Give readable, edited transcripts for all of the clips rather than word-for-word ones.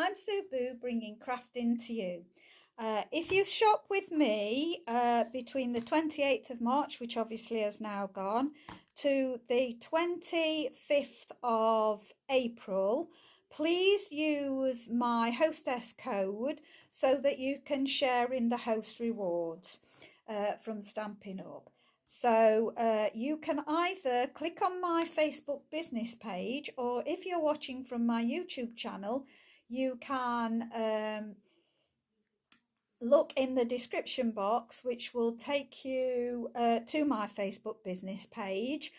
I'm Sue Boo, bringing crafting to you. If you shop with me between the 28th of March, which obviously has now gone, to the 25th of April, please use my hostess code so that you can share in the host rewards from Stampin' Up. So you can either click on my Facebook business page, or if you're watching from my YouTube channel, you can look in the description box, which will take you to my Facebook business page.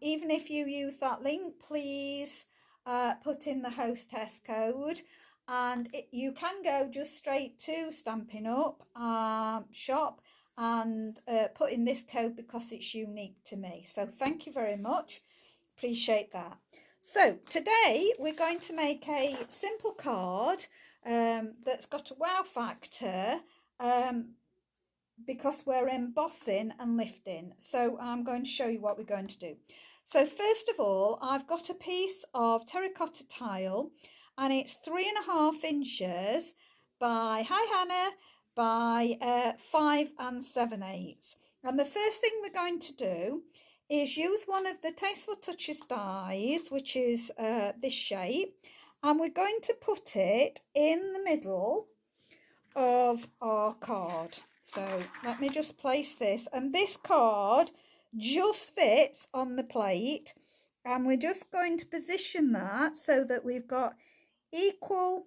Even if you use that link, please put in the hostess code, and you can go just straight to Stampin' Up shop and put in this code because it's unique to me. So thank you very much, appreciate that. So today we're going to make a simple card that's got a wow factor because we're embossing and lifting. So I'm going to show you what we're going to do. So first of all, I've got a piece of terracotta tile, and it's 3.5 inches by, hi Hannah, by 5 7/8. And the first thing we're going to do is use one of the Tasteful Touches dies, which is this shape, and we're going to put it in the middle of our card. So let me just place this, and this card just fits on the plate, and we're just going to position that so that we've got equal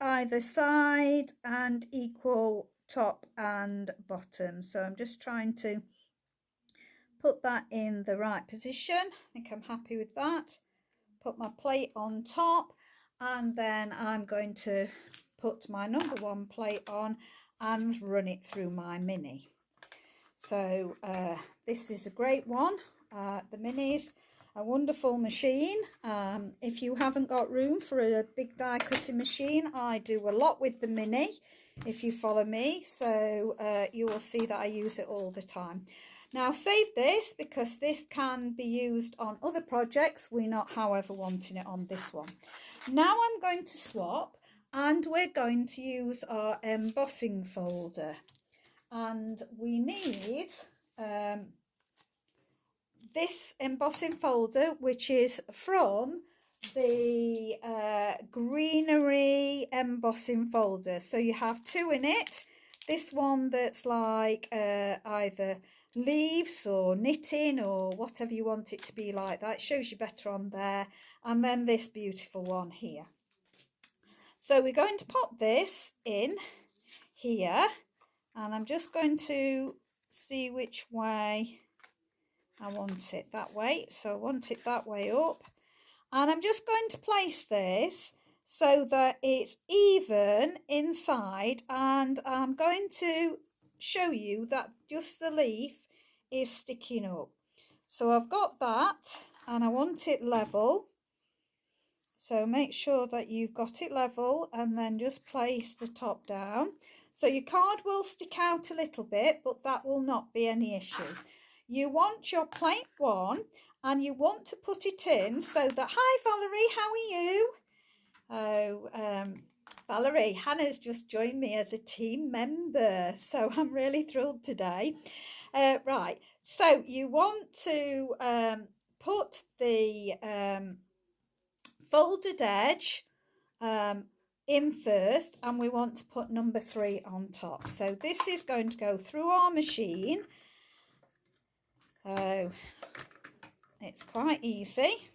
either side and equal top and bottom. So I'm just trying to put that in the right position. I think I'm happy with that. Put my plate on top, and then I'm going to put my number 1 plate on and run it through my mini. So this is a great one. The mini's a wonderful machine. If you haven't got room for a big die cutting machine, I do a lot with the mini if you follow me, so you will see that I use it all the time. Now save this because this can be used on other projects. We're not, however, wanting it on this one. Now I'm going to swap, and we're going to use our embossing folder, and we need this embossing folder, which is from the greenery embossing folder. So you have 2 in it. This one that's like either leaves or knitting or whatever you want it to be, like that. It shows you better on there. And then this beautiful one here. So we're going to pop this in here, and I'm just going to see which way I want it. That way. So I want it that way up, and I'm just going to place this so that it's even inside, and I'm going to show you that just the leaf is sticking up. So I've got that, and I want it level. So make sure that you've got it level, and then just place the top down. So your card will stick out a little bit, but that will not be any issue. You want your plate 1, and you want to put it in so that, hi Valerie, how are you? Oh, Valerie, Hannah's just joined me as a team member, so I'm really thrilled today. Right, so you want to put the folded edge in first, and we want to put number 3 on top. So this is going to go through our machine. Oh, it's quite easy.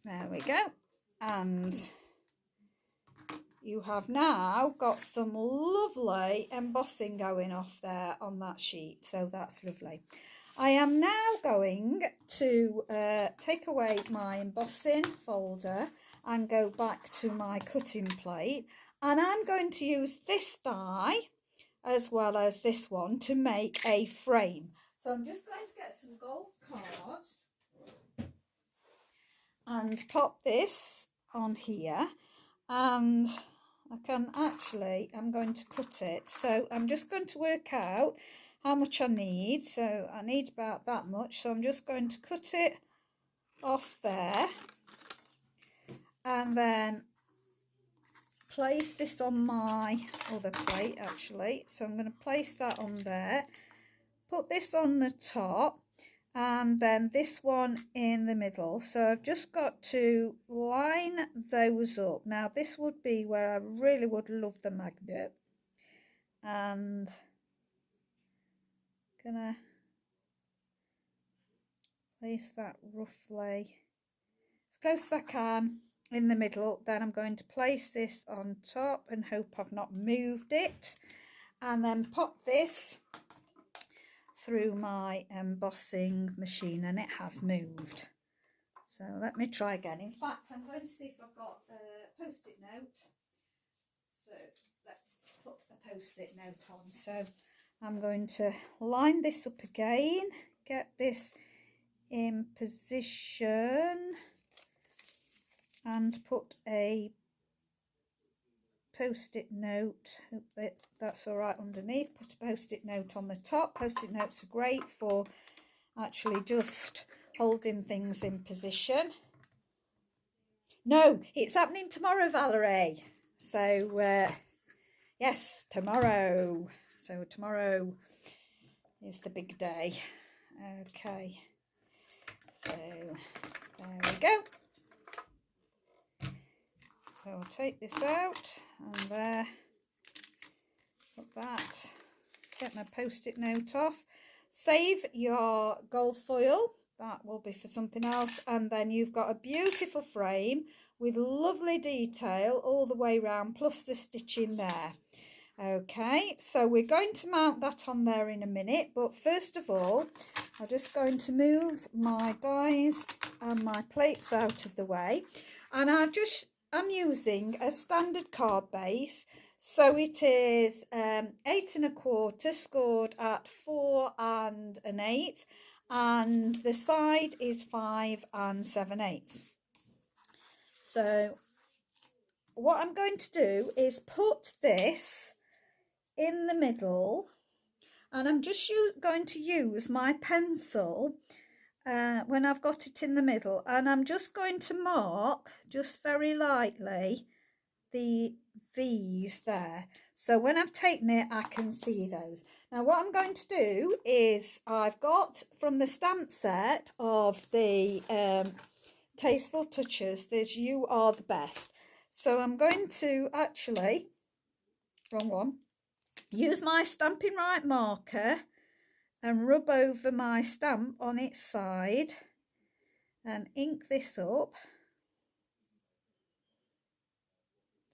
There we go. And you have now got some lovely embossing going off there on that sheet. So that's lovely. I am now going to take away my embossing folder and go back to my cutting plate. And I'm going to use this die as well as this one to make a frame. So I'm just going to get some gold card and pop this on here, and I'm going to cut it. So I'm just going to work out how much I need. So I need about that much, so I'm just going to cut it off there, and then place this on my other plate actually. So I'm going to place that on there, put this on the top, and then this one in the middle. So I've just got to line those up. Now this would be where I really would love the magnet, and gonna place that roughly as close as I can in the middle. Then I'm going to place this on top and hope I've not moved it, and then pop this through my embossing machine, and it has moved. So let me try again. In fact, I'm going to see if I've got a post-it note. So let's put a post-it note on. So I'm going to line this up again, get this in position, and put a post-it note. Hope that's all right underneath. Put a post-it note on the top. Post-it notes are great for actually just holding things in position. No, it's happening tomorrow, Valerie. So yes, tomorrow. So tomorrow is the big day. Okay, so there we go. So I'll take this out and there, put that, get my post-it note off. Save your gold foil, that will be for something else, and then you've got a beautiful frame with lovely detail all the way around, plus the stitching there. Okay, so we're going to mount that on there in a minute, but first of all I'm just going to move my dies and my plates out of the way, and I'm using a standard card base. So it is 8 1/4 scored at 4 1/8, and the side is 5 7/8. So what I'm going to do is put this in the middle, and I'm just going to use my pencil when I've got it in the middle, and I'm just going to mark just very lightly the V's there, so when I've taken it I can see those. Now what I'm going to do is, I've got from the stamp set of the Tasteful Touches, there's You Are the Best. So I'm going to actually, wrong one, use my Stampin' Right marker and rub over my stamp on its side and ink this up.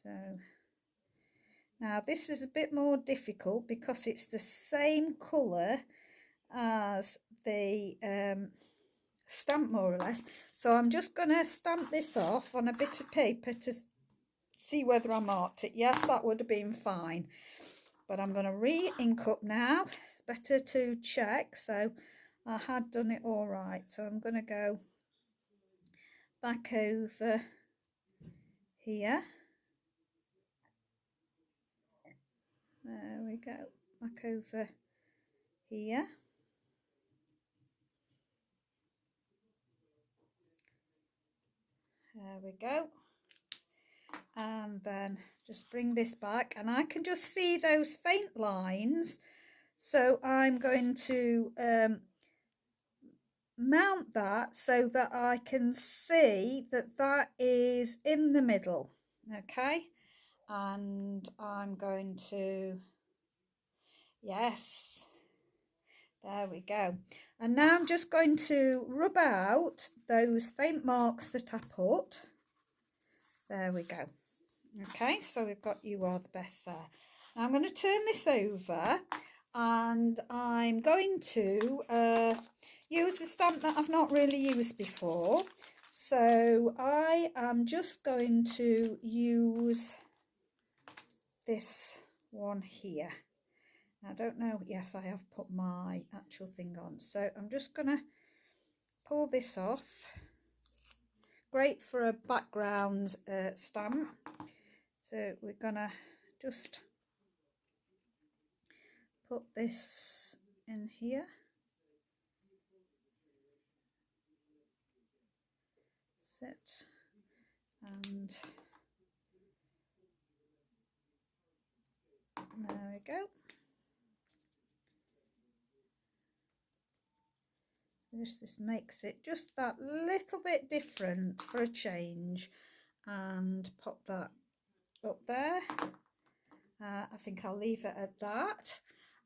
So now this is a bit more difficult because it's the same colour as the stamp, more or less. So I'm just going to stamp this off on a bit of paper to see whether I marked it. Yes, that would have been fine. But I'm going to re-ink up now. It's better to check. So I had done it all right. So I'm going to go back over here. There we go. Back over here. There we go. And then just bring this back, and I can just see those faint lines. So I'm going to mount that so that I can see that that is in the middle. Okay, and I'm going to, yes, there we go. And now I'm just going to rub out those faint marks that I put. There we go. Okay, so we've got You Are the Best there. Now I'm going to turn this over, and I'm going to use a stamp that I've not really used before. So I am just going to use this one here. I don't know, yes, I have put my actual thing on. So I'm just going to pull this off. Great for a background stamp. So we're going to just put this in here. Sit. And there we go. This makes it just that little bit different for a change, and pop that up there. I think I'll leave it at that,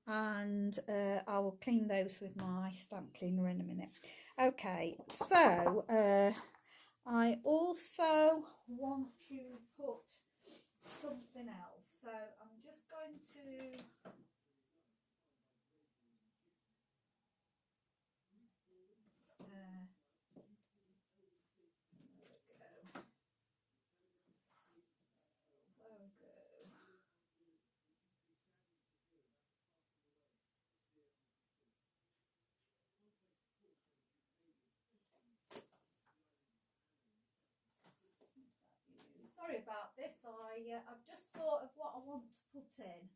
and I will clean those with my stamp cleaner in a minute. Okay, so I also want to put something else, so I'm just going to sorry about this. I've just thought of what I want to put in.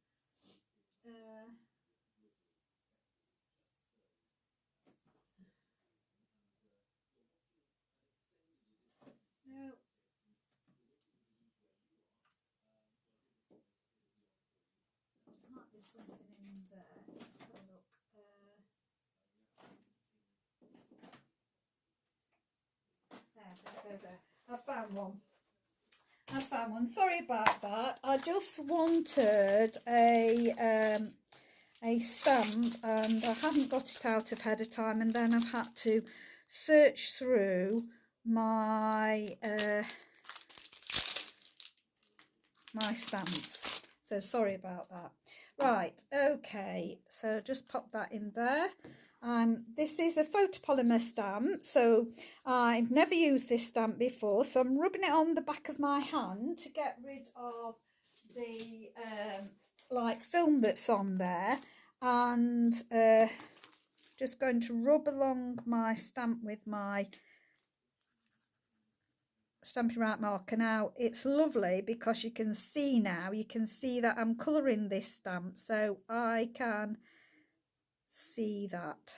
No. Might be something in there. Let's have a look. There. I found one. Sorry about that. I just wanted a stamp, and I hadn't got it out ahead of time, and then I've had to search through my my stamps. So sorry about that. Right, okay, so just pop that in there. This is a photopolymer stamp, so I've never used this stamp before, so I'm rubbing it on the back of my hand to get rid of the like film that's on there, and just going to rub along my stamp with my Stampin' Right marker. Now it's lovely because you can see that I'm colouring this stamp, so I can see that.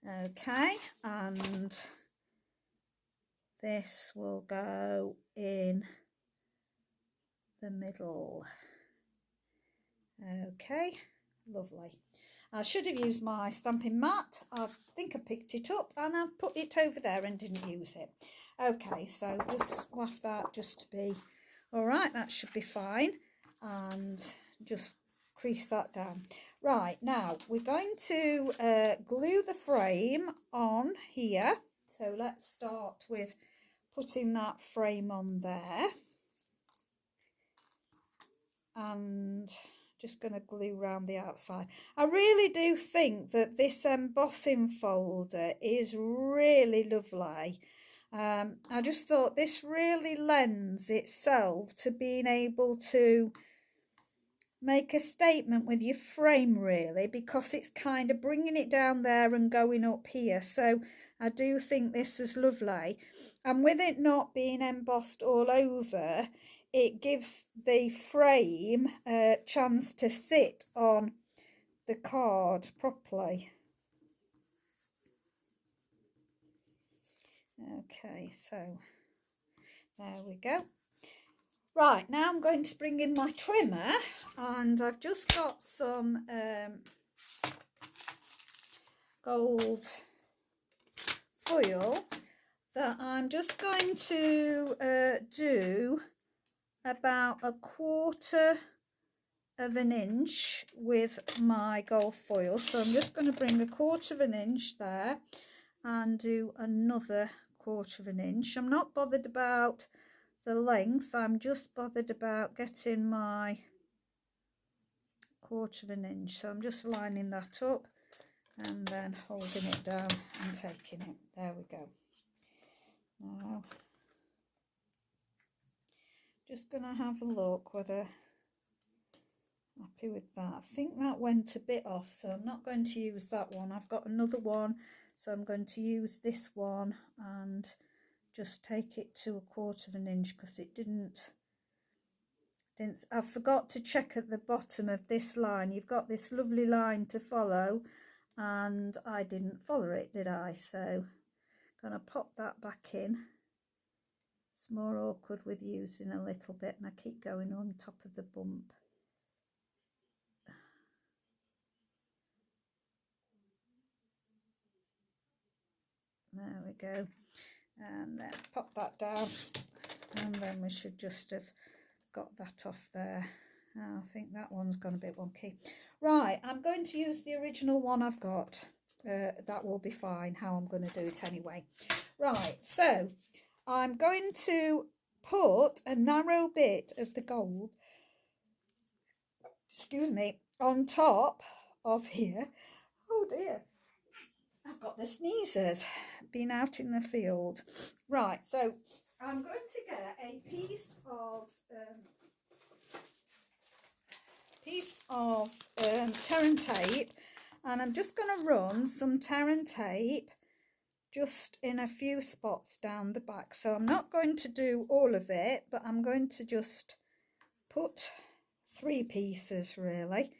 Okay, and this will go in the middle. Okay, lovely. I should have used my stamping mat. I think I picked it up and I've put it over there and didn't use it. Okay, so just waft that just to be all right. That should be fine, and just crease that down. Right, now we're going to glue the frame on here. So let's start with putting that frame on there, and just going to glue around the outside. I really do think that this embossing folder is really lovely. I just thought this really lends itself to being able to make a statement with your frame, really, because it's kind of bringing it down there and going up here. So I do think this is lovely, and with it not being embossed all over, it gives the frame a chance to sit on the card properly. Okay, so there we go. Right, now I'm going to bring in my trimmer, and I've just got some gold foil that I'm just going to do about 1/4 of an inch with my gold foil. So I'm just going to bring 1/4 of an inch there and do another 1/4 of an inch. I'm not bothered about the length, I'm just bothered about getting my 1/4 of an inch. So I'm just lining that up and then holding it down and taking it. There we go. Now just going to have a look whether happy with that. I think that went a bit off, so I'm not going to use that one. I've got another one, so I'm going to use this one and just take it to 1/4 of an inch, because it didn't I forgot to check at the bottom of this line. You've got this lovely line to follow, and I didn't follow it, did I? So I'm going to pop that back in It's more awkward with using a little bit, and I keep going on top of the bump. There we go. And then pop that down, and then we should just have got that off there. I think that one's gone a bit wonky. Right, I'm going to use the original one I've got. That will be fine, how I'm going to do it anyway. Right, so I'm going to put a narrow bit of the gold, excuse me, on top of here. Oh dear, I've got the sneezers, been out in the field. Right, so I'm going to get a piece of tear and tape, and I'm just going to run some tear and tape just in a few spots down the back. So I'm not going to do all of it, but I'm going to just put 3 pieces really.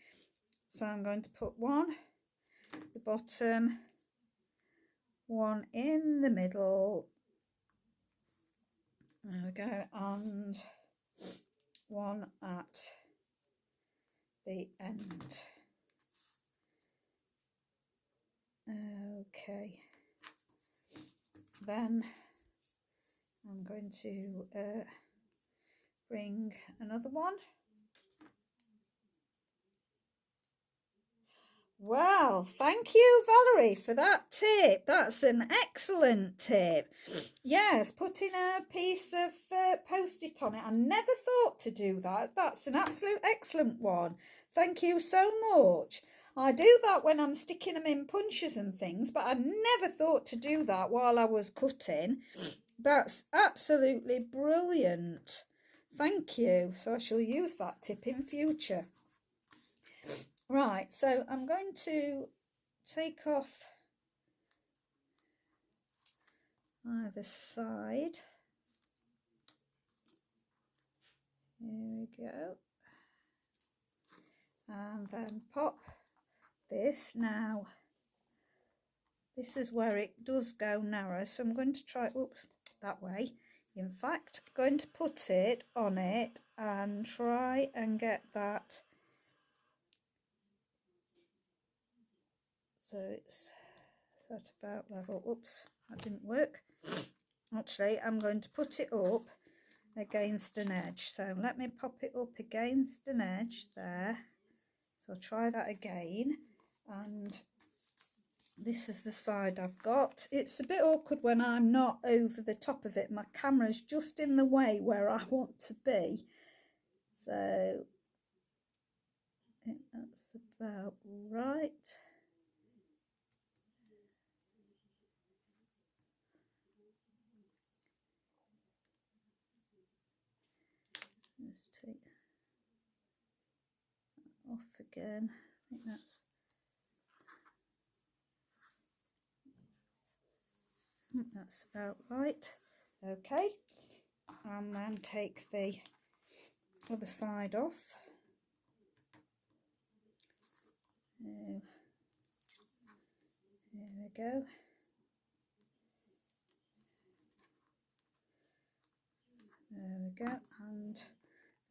So I'm going to put one at the bottom, one in the middle, there we go, and one at the end. Okay, then I'm going to bring another one. Well, thank you, Valerie, for that tip. That's an excellent tip. Yes, putting a piece of Post-it on it. I never thought to do that. That's an absolute excellent one. Thank you so much. I do that when I'm sticking them in punches and things, but I never thought to do that while I was cutting. That's absolutely brilliant. Thank you. So I shall use that tip in future. Right, so I'm going to take off either side. Here we go. And then pop this. Now, this is where it does go narrow, so I'm going to try, oops, that way. In fact, I'm going to put it on it and try and get that so it's at about level. Oops, that didn't work. Actually, I'm going to put it up against an edge. So let me pop it up against an edge there. So I'll try that again. And this is the side I've got. It's a bit awkward when I'm not over the top of it. My camera's just in the way where I want to be. So I think that's about right. Let's take that off again. I think that's about right. Okay, and then take the other side off. There we go. There we go, and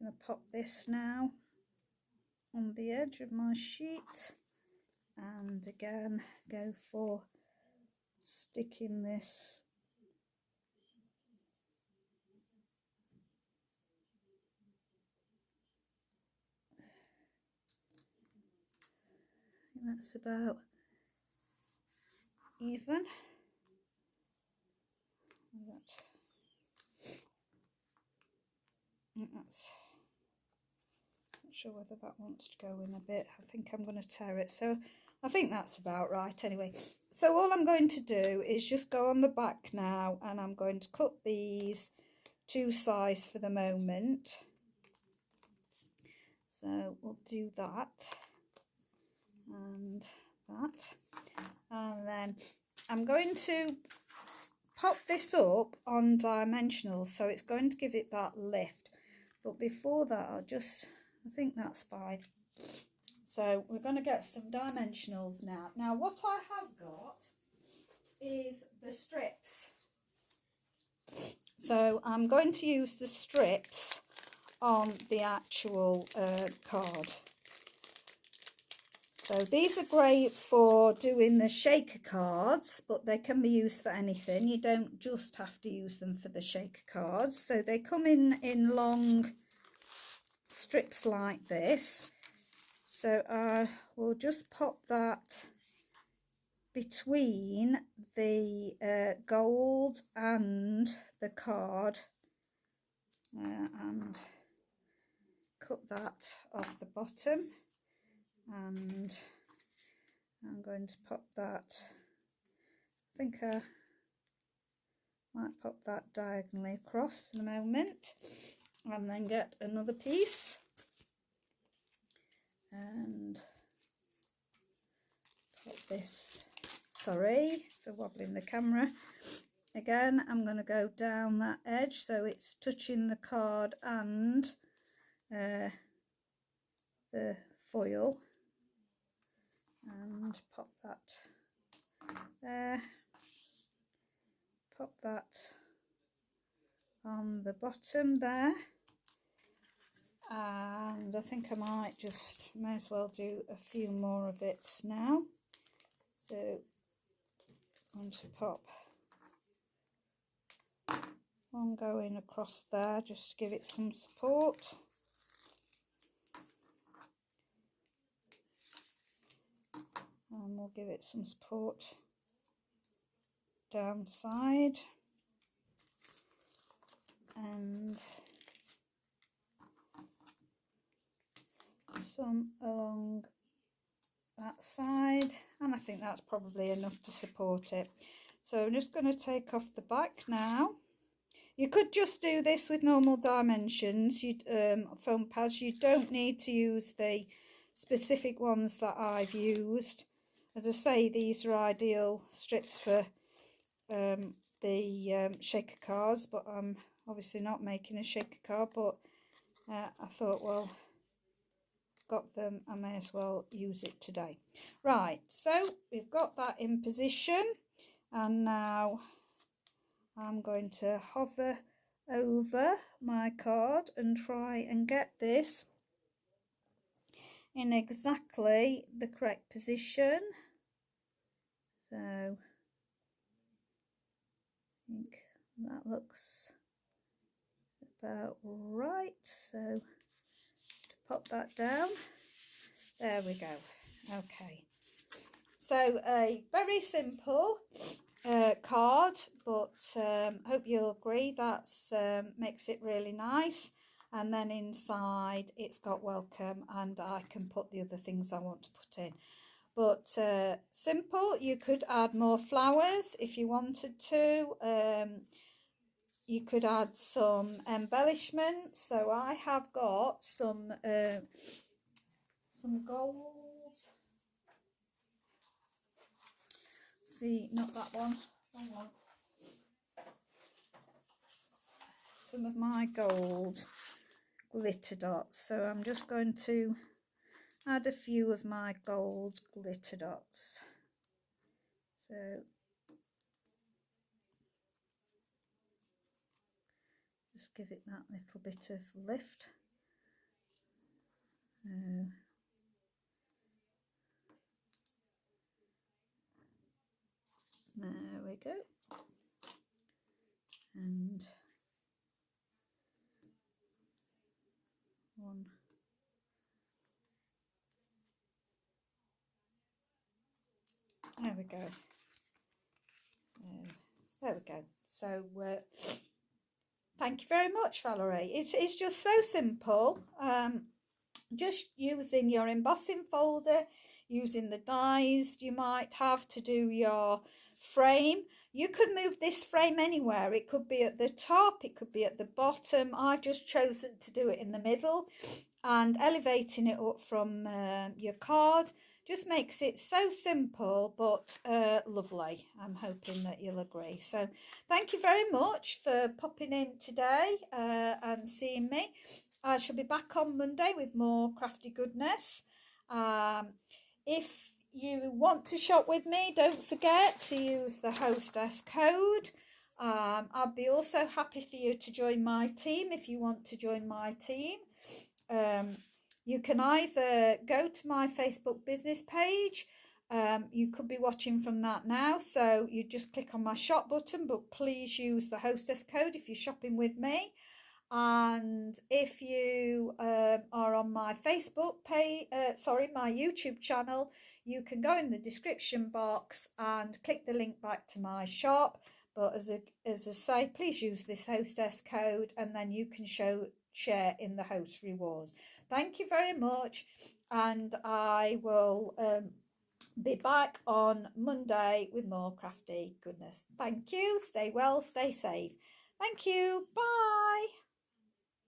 I'm going to pop this now on the edge of my sheet, and again go for sticking this I think that's about even. That's, not sure whether that wants to go in a bit. I think I'm going to tear it, so I think that's about right anyway. So all I'm going to do is just go on the back now, and I'm going to cut these 2 sides for the moment. So we'll do that and that, and then I'm going to pop this up on dimensionals, so it's going to give it that lift. But before that, I think that's fine. So we're going to get some dimensionals now. Now what I have got is the strips. So I'm going to use the strips on the actual card. So these are great for doing the shaker cards, but they can be used for anything. You don't just have to use them for the shaker cards. So they come in long strips like this. So I will just pop that between the gold and the card and cut that off the bottom. And I'm going to pop that, I think I might pop that diagonally across for the moment, and then get another piece and pop this, sorry for wobbling the camera. Again, I'm going to go down that edge so it's touching the card and the foil, and pop that there, pop that on the bottom there, and I think I may as well do a few more of it now. So I'm going to pop one going across there just to give it some support. And we'll give it some support down side, and some along that side, and I think that's probably enough to support it. So I'm just going to take off the back now. You could just do this with normal dimensions, foam pads. You don't need to use the specific ones that I've used. As I say, these are ideal strips for the shaker cards, but I'm obviously not making a shaker card, but I thought, well, got them, I may as well use it today. Right, so we've got that in position, and now I'm going to hover over my card and try and get this in exactly the correct position. So I think that looks about right. So to pop that down, there we go. Okay, so a very simple card, but hope you'll agree that's makes it really nice. And then inside it's got welcome, and I can put the other things I want to put in. But simple. You could add more flowers if you wanted to. You could add some embellishments. So I have got some gold. See, not that one. Wrong one. Some of my gold glitter dots. So I'm just going to add a few of my gold glitter dots. So just give it that little bit of lift. There we go. And one. There we go. There we go. So thank you very much, Valerie. It's just so simple. Just using your embossing folder, using the dies you might have to do your frame. You could move this frame anywhere. It could be at the top, it could be at the bottom. I've just chosen to do it in the middle, and elevating it up from your card just makes it so simple but lovely. I'm hoping that you'll agree. So thank you very much for popping in today and seeing me. I shall be back on Monday with more crafty goodness. If you want to shop with me, don't forget to use the hostess code. I'd be also happy for you to join my team if you want to join my team. You can either go to my Facebook business page. You could be watching from that now, so you just click on my shop button, but please use the hostess code if you're shopping with me. And if you are on my Facebook page, my YouTube channel, you can go in the description box and click the link back to my shop. But as I say, please use this hostess code, and then you can share in the host rewards. Thank you very much, and I will be back on Monday with more crafty goodness. Thank you. Stay well, stay safe. Thank you. Bye.